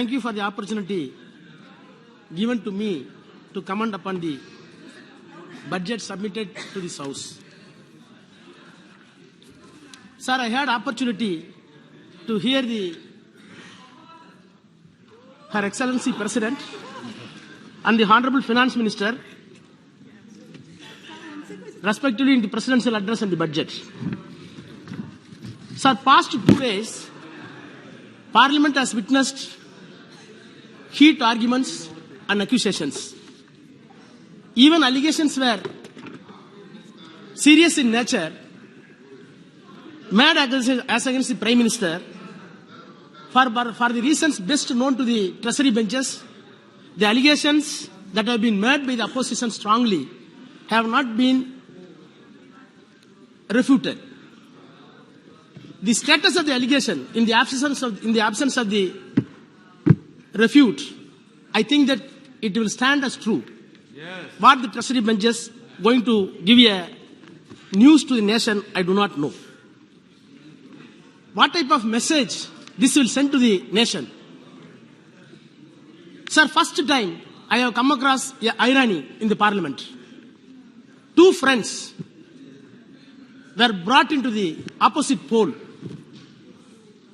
Thank you for the opportunity given to me to comment upon the budget submitted to this House. Sir, I had opportunity to hear Her Excellency President and the Honorable Finance Minister respectively in the presidential address and the budget. Sir, past 2 days, Parliament has witnessed heat arguments and accusations. Even allegations were serious in nature, made as against the Prime Minister. For the reasons best known to the Treasury benches, the allegations that have been made by the opposition strongly have not been refuted. The status of the allegation in the absence of the refute, I think that it will stand as true. Yes. What the Treasury benches going to give a news to the nation, I do not know. What type of message this will send to the nation? Sir, first time I have come across an irony in the Parliament. 2 friends were brought into the opposite pole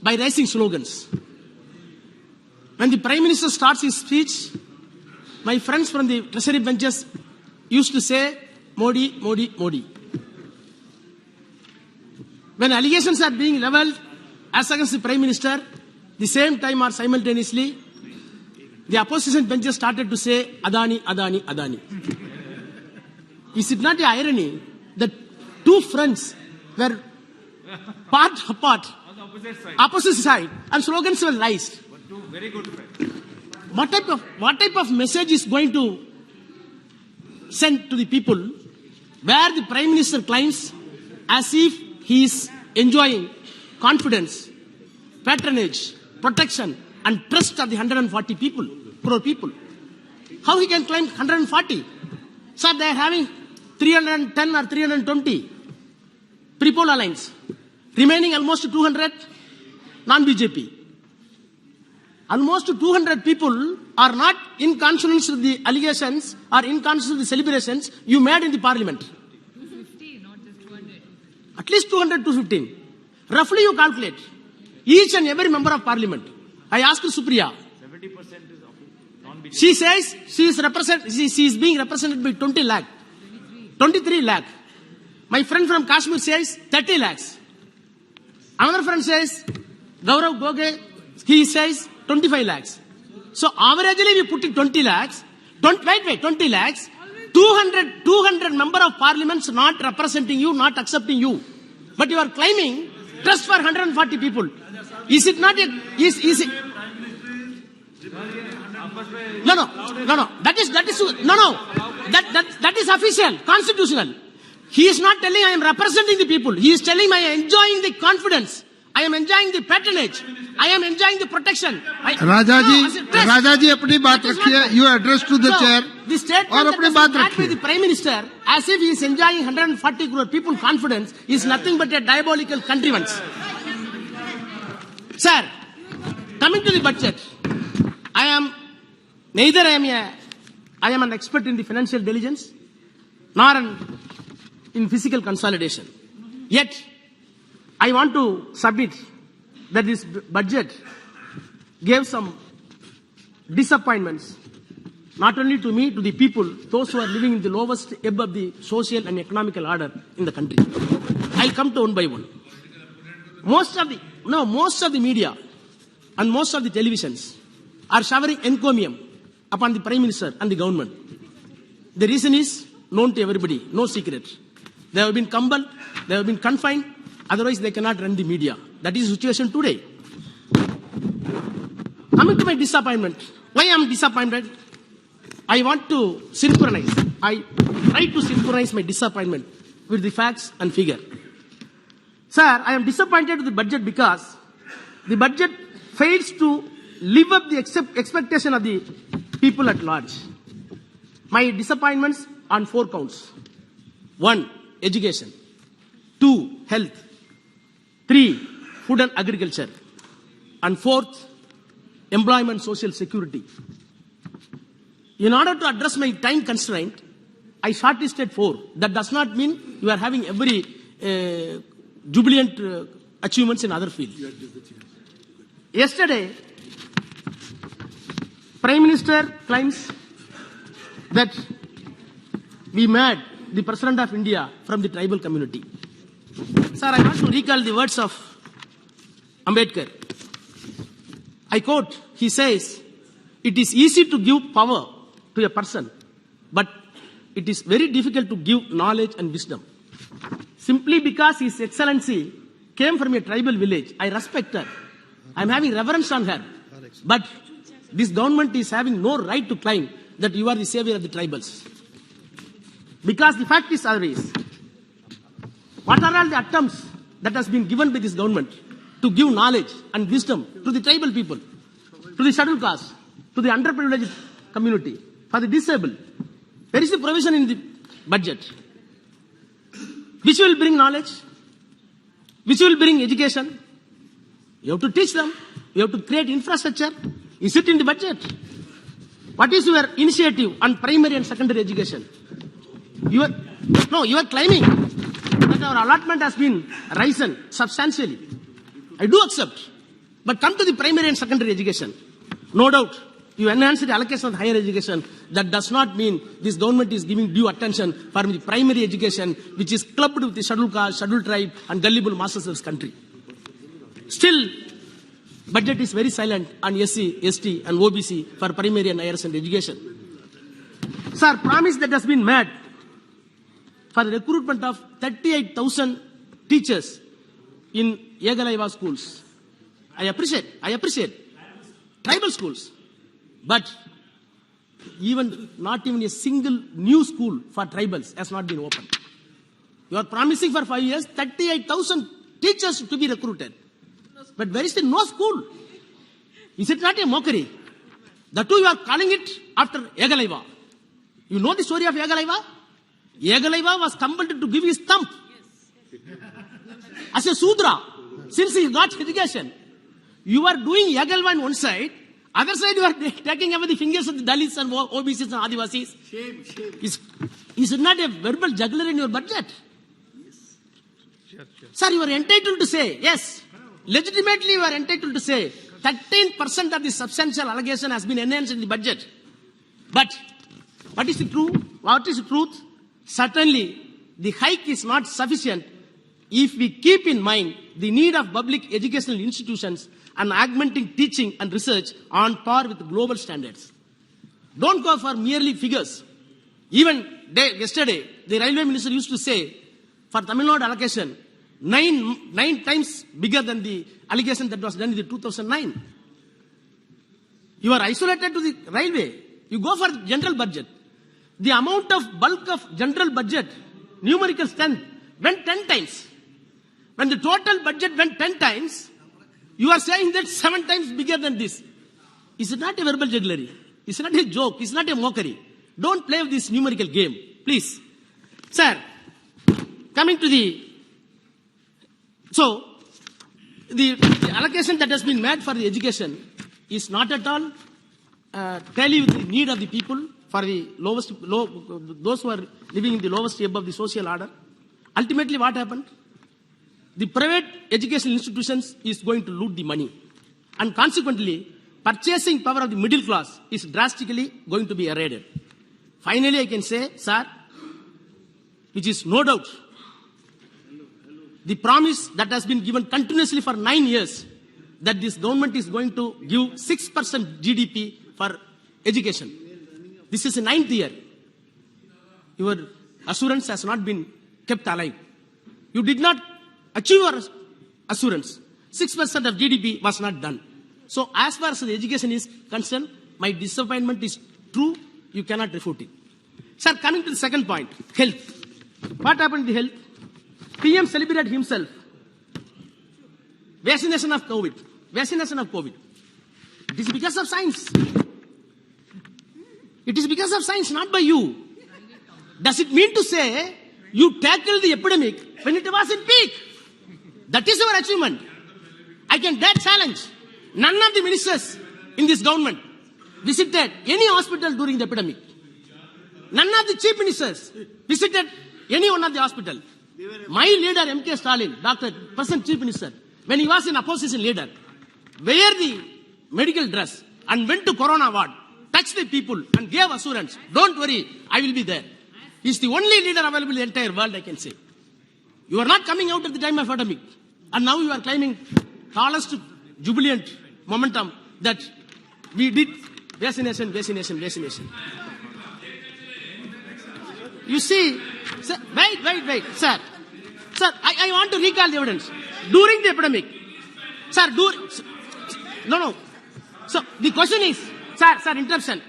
by raising slogans. When the Prime Minister starts his speech, my friends from the Treasury benches used to say, Modi, Modi, Modi. When allegations are being levelled as against the Prime Minister, the same time or simultaneously, the opposition benches started to say, Adani, Adani, Adani. Is it not the irony that 2 friends were part apart, opposite side, and slogans were raised? But 2 very good friends. What type of message is going to send to the people where the Prime Minister claims as if he is enjoying confidence, patronage, protection and trust of the 140 crore people? How he can claim 140? Sir, they are having 310 or 320 pre-poll alliance, remaining almost 200 non-BJP. Almost 200 people are not in consonance with the allegations or in consonance with the celebrations you made in the Parliament. 250, not just 200. At least 200, 215. Roughly you calculate. Each and every member of Parliament. I asked Supriya. 70% is non-BJP. She says she is being represented by 20 lakh. 23 lakh. My friend from Kashmir says 30 lakhs. Another friend says, Gaurav Goge, he says 25 lakhs. So averagely we put it 20 lakhs. 20 lakhs. 200 member of parliaments not representing you, not accepting you. But you are claiming trust for 140 people. Is it not is it? No. That is official, constitutional. He is not telling I am representing the people. He is telling I am enjoying the confidence. I am enjoying the patronage. I am enjoying the protection. राजा जी अपनी बात रखिए. You address to the chair. The statement that was made by the Prime Minister as if he is enjoying 140 crore people confidence is nothing but a diabolical contrivance. Sir, coming to the budget, I am an expert in the financial diligence, nor in physical consolidation. Yet, I want to submit that this budget gave some disappointments, not only to me, to the people, those who are living in the lowest ebb of the social and economical order in the country. I'll come to one by one. Most of the media and most of the televisions are showering encomium upon the Prime Minister and the government. The reason is known to everybody, no secret. They have been compelled, they have been confined, otherwise they cannot run the media. That is the situation today. Coming to my disappointment. Why I am disappointed? I want to synchronize. I try to synchronize my disappointment with the facts and figure. Sir, I am disappointed with the budget because the budget fails to live up the expectation of the people at large. My disappointments on 4 counts. 1, education. 2, health. 3, food and agriculture. And 4th, employment, social security. In order to address my time constraint, I shortlisted 4. That does not mean you are having every jubilant achievements in other fields. Yesterday, Prime Minister claims that we made the President of India from the tribal community. Sir, I want to recall the words of Ambedkar. I quote, he says, it is easy to give power to a person, but it is very difficult to give knowledge and wisdom. Simply because His Excellency came from a tribal village, I respect her. I am having reverence on her. But this government is having no right to claim that you are the savior of the tribals. Because the fact is always, what are all the attempts that has been given by this government to give knowledge and wisdom to the tribal people, to the scheduled caste, to the underprivileged community, for the disabled? There is a provision in the budget which will bring knowledge, which will bring education. You have to teach them. You have to create infrastructure. Is it in the budget? What is your initiative on primary and secondary education? You are claiming that our allotment has been risen substantially. I do accept. But come to the primary and secondary education. No doubt, you enhance the allocation of higher education. That does not mean this government is giving due attention for the primary education, which is clubbed with the scheduled caste, scheduled tribe, and gullible masses of this country. Still, budget is very silent on SC, ST, and OBC for primary and higher secondary education. Sir, promise that has been made for the recruitment of 38,000 teachers in Yegalaiva schools. I appreciate. Tribal schools. But not even a single new school for tribals has not been opened. You are promising for 5 years 38,000 teachers to be recruited. But where is the no school? Is it not a mockery? The two you are calling it after Yegalaiva. You know the story of Yegalaiva? Yegalaiva was compelled to give his thumb as a Sudra since he got education. You are doing Yegalaiva on one side, other side you are taking away the fingers of the Dalits and OBCs and Adivasis. Shame. Is it not a verbal juggler in your budget? Sure. Sir, you are entitled to say, yes, legitimately you are entitled to say 13% of the substantial allocation has been enhanced in the budget. But what is the truth? Certainly, the hike is not sufficient if we keep in mind the need of public educational institutions and augmenting teaching and research on par with global standards. Don't go for merely figures. Even yesterday, the railway minister used to say, for Tamil Nadu allocation, nine times bigger than the allocation that was done in the 2009. You are isolated to the railway. You go for general budget. The amount of bulk of general budget, numerical strength, went 10 times. When the total budget went 10 times, you are saying that 7 times bigger than this. Is it not a verbal jugglery? Is it not a joke? Is it not a mockery? Don't play with this numerical game, please. Sir, coming to the allocation that has been made for the education is not at all tally with the need of the people for the those who are living in the lowest above the social order. Ultimately, what happened? The private educational institutions is going to loot the money. And consequently, purchasing power of the middle class is drastically going to be eroded. Finally, I can say, sir, which is no doubt, the promise that has been given continuously for 9 years, that this government is going to give 6% GDP for education. This is the 9th year. Your assurance has not been kept alive. You did not achieve your assurance. 6% of GDP was not done. So as far as the education is concerned, my disappointment is true. You cannot refute it. Sir, coming to the second point, health. What happened to health? PM celebrated himself. Vaccination of COVID. It is because of science. It is because of science, not by you. Does it mean to say you tackled the epidemic when it was in peak? That is our achievement. I can dare challenge. None of the ministers in this government visited any hospital during the epidemic. None of the chief ministers visited any one of the hospital. My leader, M.K. Stalin, Dr. Present Chief Minister, when he was an opposition leader, wear the medical dress and went to Corona ward, touched the people and gave assurance, don't worry, I will be there. He is the only leader available in the entire world, I can say. You are not coming out at the time of epidemic. And now you are claiming tallest jubilant momentum that we did vaccination. You see, sir, wait, sir. Sir, I want to recall the evidence. During the epidemic, sir, no. So the question is, sir, interruption.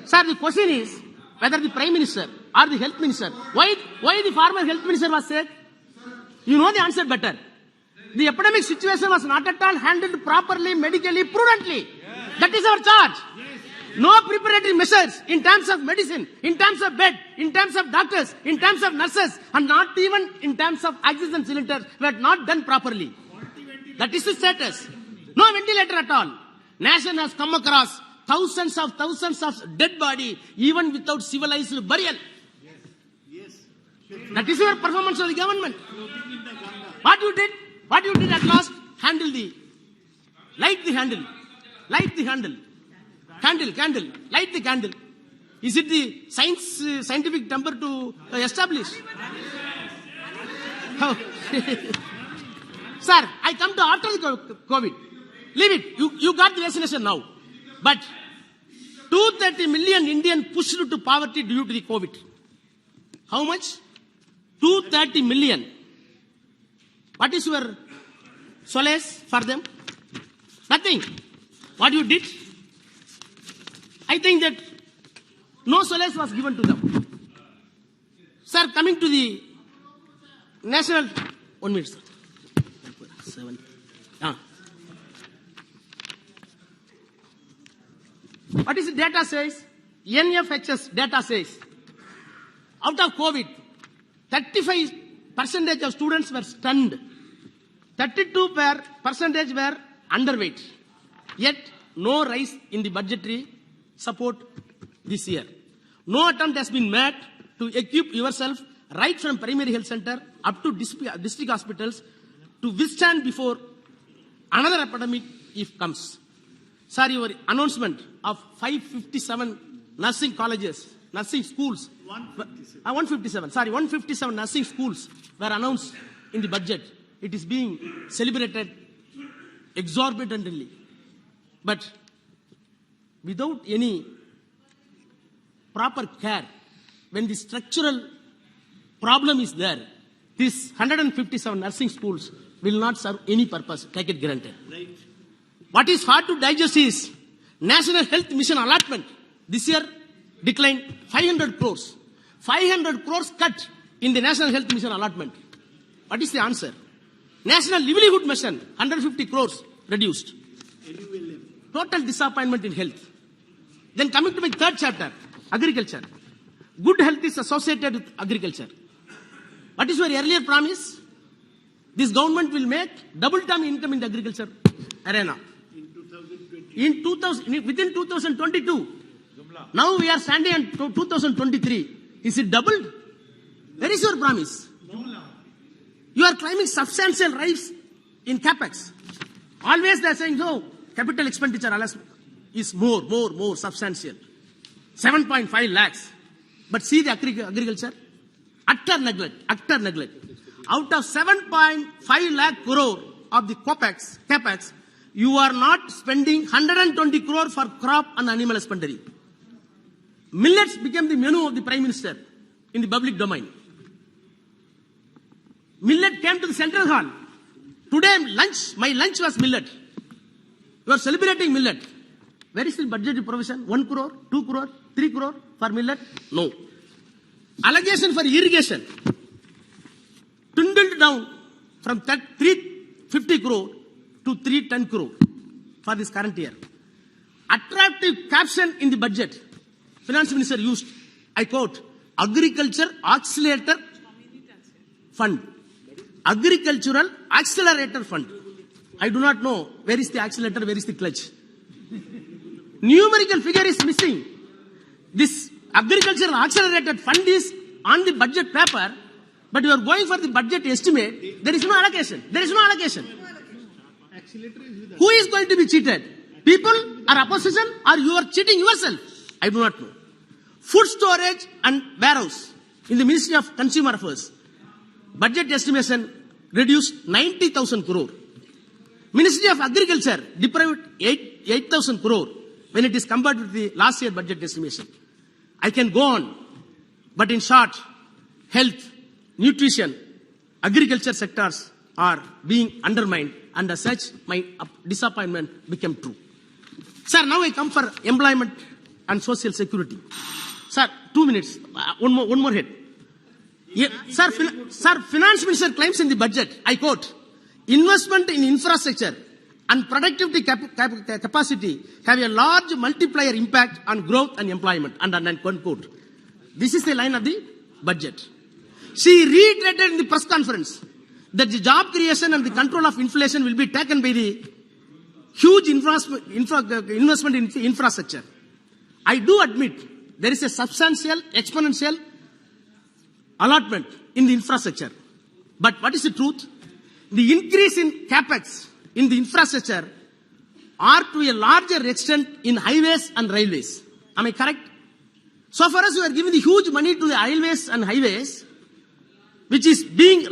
Sir, the question is whether the Prime Minister or the Health Minister, why the former Health Minister was said? You know the answer better. The epidemic situation was not at all handled properly, medically, prudently. That is our charge. No preparatory measures in terms of medicine, in terms of bed, in terms of doctors, in terms of nurses, and not even in terms of oxygen cylinders were not done properly. That is the status. No ventilator at all. Nation has come across thousands of dead body even without civilized burial. That is your performance of the government. What you did at last? Light the candle. Light the candle. Is it the scientific temper to establish? Oh. Sir, I come to after the COVID. Leave it. You got the vaccination now. But 230 million Indians pushed to poverty due to the COVID. How much? 230 million. What is your solace for them? Nothing. What you did? I think that no solace was given to them. Sir, coming to the national... 1 minute, sir. 7. What is the data says? NFHS data says, out of COVID, 35% of students were stunned. 32% were underweight. Yet, no rise in the budgetary support this year. No attempt has been made to equip yourself right from primary health center up to district hospitals to withstand before another epidemic if comes. Sir, your announcement of 557 nursing colleges, nursing schools, 157 nursing schools were announced in the budget. It is being celebrated exorbitantly. But without any proper care, when the structural problem is there, these 157 nursing schools will not serve any purpose, take it granted. Right. What is hard to digest is National Health Mission allotment. This year declined 500 crores. 500 crores cut in the National Health Mission allotment. What is the answer? National Livelihood Mission, 150 crores reduced. Total disappointment in health. Then coming to my third chapter, agriculture. Good health is associated with agriculture. What is your earlier promise? This government will make double-term income in the agriculture arena. Within 2022. Now we are standing in 2023. Is it doubled? Where is your promise? You are claiming substantial rise in capex. Always they are saying, no, capital expenditure is more substantial. 7.5 lakhs. But see the agriculture. Utter neglect. Out of 7.5 lakh crore of the capex, you are not spending 120 crore for crop and animal husbandry. Millets became the menu of the Prime Minister in the public domain. Millet came to the Central Hall. Today, my lunch was millet. You are celebrating millet. Where is the budgetary provision? 1 crore, 2 crore, 3 crore for millet? No. Allocation for irrigation dwindled down from 350 crore to 310 crore for this current year. Attractive caption in the budget. Finance Minister used, I quote, Agriculture Accelerator Fund. Agricultural Accelerator Fund. I do not know where is the accelerator, where is the clutch. numerical figure is missing. This agricultural accelerated fund is on the budget paper, but you are going for the budget estimate. There is no allocation. There is no allocation. Who is going to be cheated? People or opposition, or you are cheating yourself? I do not know. Food storage and warehouse in the Ministry of Consumer Affairs. Budget estimation reduced 90,000 crore. Ministry of Agriculture deprived 8,000 crore when it is compared with the last year budget estimation. I can go on, but in short, health, nutrition, agriculture sectors are being undermined, and as such, my disappointment became true. Sir, now I come for employment and social security. Sir, 2 minutes. One more head. Yeah, sir, Finance Minister claims in the budget, I quote, investment in infrastructure and productivity capacity have a large multiplier impact on growth and employment, unquote. This is the line of the budget. She reiterated in the press conference that the job creation and the control of inflation will be taken by the huge investment in infrastructure. I do admit there is a substantial, exponential allotment in the infrastructure. But what is the truth? The increase in capex in the infrastructure are to a larger extent in highways and railways. Am I correct? So far as you are giving the huge money to the railways and highways, which is being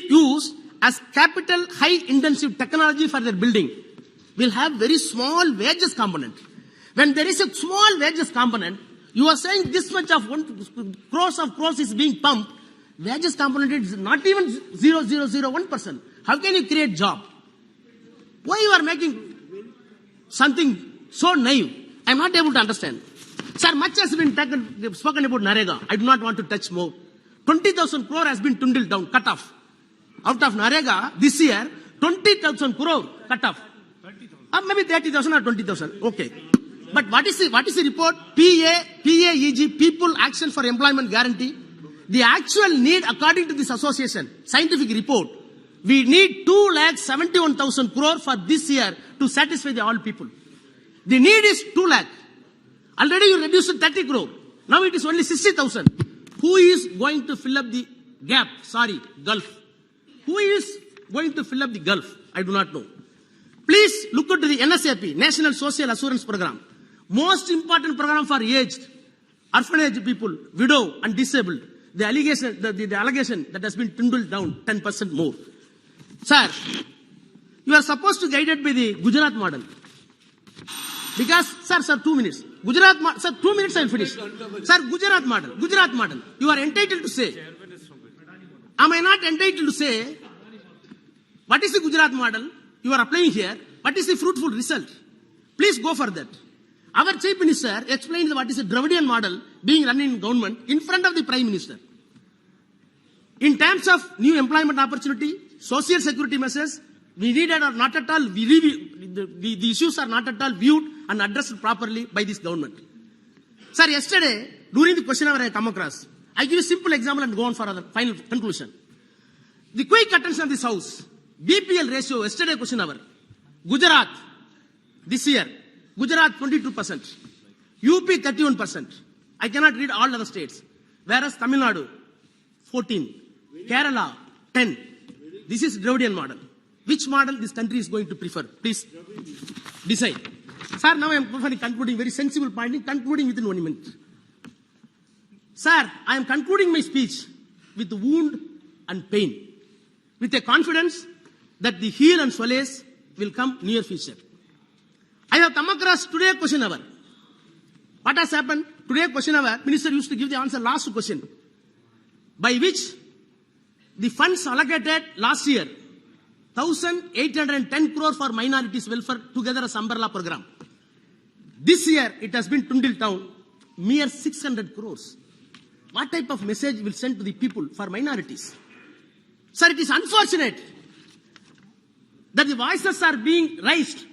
used as capital high intensive technology for their building, will have very small wages component. When there is a small wages component, you are saying this much of crores is being pumped. Wages component is not even 0.001%. How can you create job? Why you are making something so naive? I am not able to understand. Sir, much has been spoken about Narega. I do not want to touch more. 20,000 crore has been dwindled down, cut off. Out of Narega, this year, 20,000 crore cut off. Maybe 30,000 or 20,000. Okay. But what is the report? PAEG, People Action for Employment Guarantee. The actual need, according to this association, scientific report, we need 2,71,000 crore for this year to satisfy all people. The need is 2 lakh. Already you reduced to 30 crore. Now it is only 60,000. Who is going to fill up the gap? Gulf. Who is going to fill up the gulf? I do not know. Please look into the NSAP, National Social Assurance Program. Most important program for aged, orphanage people, widow and disabled. The allegation that has been dwindled down 10% more. Sir, you are supposed to guide it by the Gujarat model. Because, sir, 2 minutes. Sir, 2 minutes I will finish. Sir, Gujarat model. You are entitled to say. Am I not entitled to say, what is the Gujarat model you are applying here? What is the fruitful result? Please go for that. Our Chief Minister explained what is a Dravidian model being run in government in front of the Prime Minister. In terms of new employment opportunity, social security measures, we needed or not at all, the issues are not at all viewed and addressed properly by this government. Sir, yesterday, during the question hour I come across, I give a simple example and go on for the final conclusion. The quick attention of this house, BPL ratio, yesterday question hour, Gujarat, this year, Gujarat 22%, UP 31%. I cannot read all other states. Whereas Tamil Nadu 14, Kerala 10. This is Dravidian model. Which model this country is going to prefer? Please decide. Sir, now I am concluding very sensible point, concluding within 1 minute. Sir, I am concluding my speech with wound and pain, with a confidence that the heal and solace will come near future. I have come across today question hour. What has happened? Today question hour, Minister used to give the answer last question, by which the funds allocated last year, 1,810 crore for minorities welfare together as umbrella program. This year it has been dwindled down, mere 600 crores. What type of message will send to the people for minorities? Sir, it is unfortunate that the voices are being raised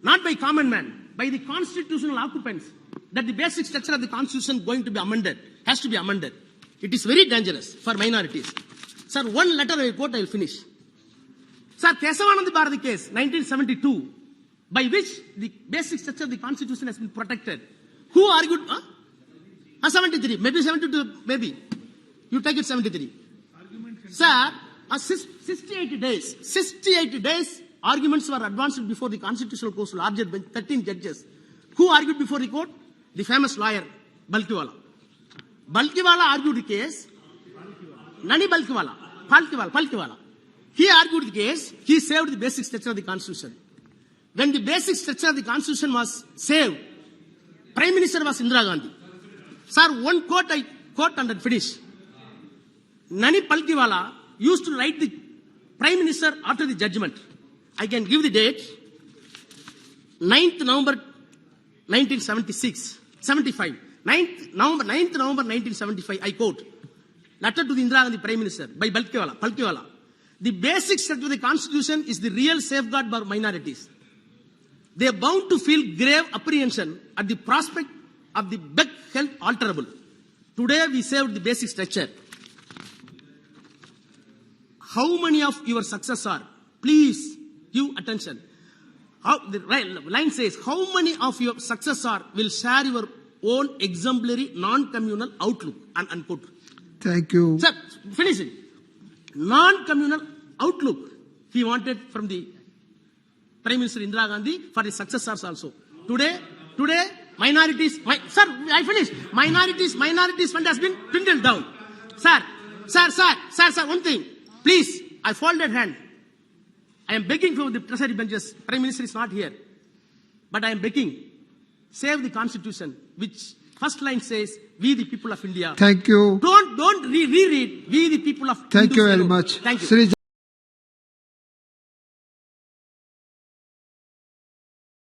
not by common man, by the constitutional occupants, that the basic structure of the constitution going to be amended, has to be amended. It is very dangerous for minorities. Sir, one letter I quote, I will finish. Sir, Kesavananda Bharati case, 1972, by which the basic structure of the Constitution has been protected. Who argued? 73, maybe 72, maybe. You take it 73. Sir, 68 days, arguments were advanced before the Constitutional Court's larger bench, 13 judges. Who argued before the court? The famous lawyer, Balkiwala. Balkiwala argued the case. Nani Balkiwala? Palkiwala. He argued the case. He saved the basic structure of the Constitution. When the basic structure of the Constitution was saved, Prime Minister was Indira Gandhi. Sir, one quote I quote and then finish. Nani Palkiwala used to write the Prime Minister after the judgment. I can give the date. 9th November 1975. 9th November 1975, I quote. Letter to the Indira Gandhi Prime Minister by Palkiwala. The basic structure of the Constitution is the real safeguard for minorities. They are bound to feel grave apprehension at the prospect of the beck held alterable. Today we saved the basic structure. How many of your successors are? Please give attention. The line says, how many of your successors will share your own exemplary non-communal outlook? Unquote. Thank you. Sir, finishing. Non-communal outlook he wanted from the Prime Minister Indira Gandhi for his successors also. Today, minorities, sir, I finished. Minorities fund has been dwindled down. Sir, one thing. Please, I folded hand. I am begging from the treasury benches. Prime Minister is not here. But I am begging. Save the Constitution, which first line says, we the people of India. Thank you. Don't reread, we the people of Thank you Hindus very alone. much. Thank you. Shri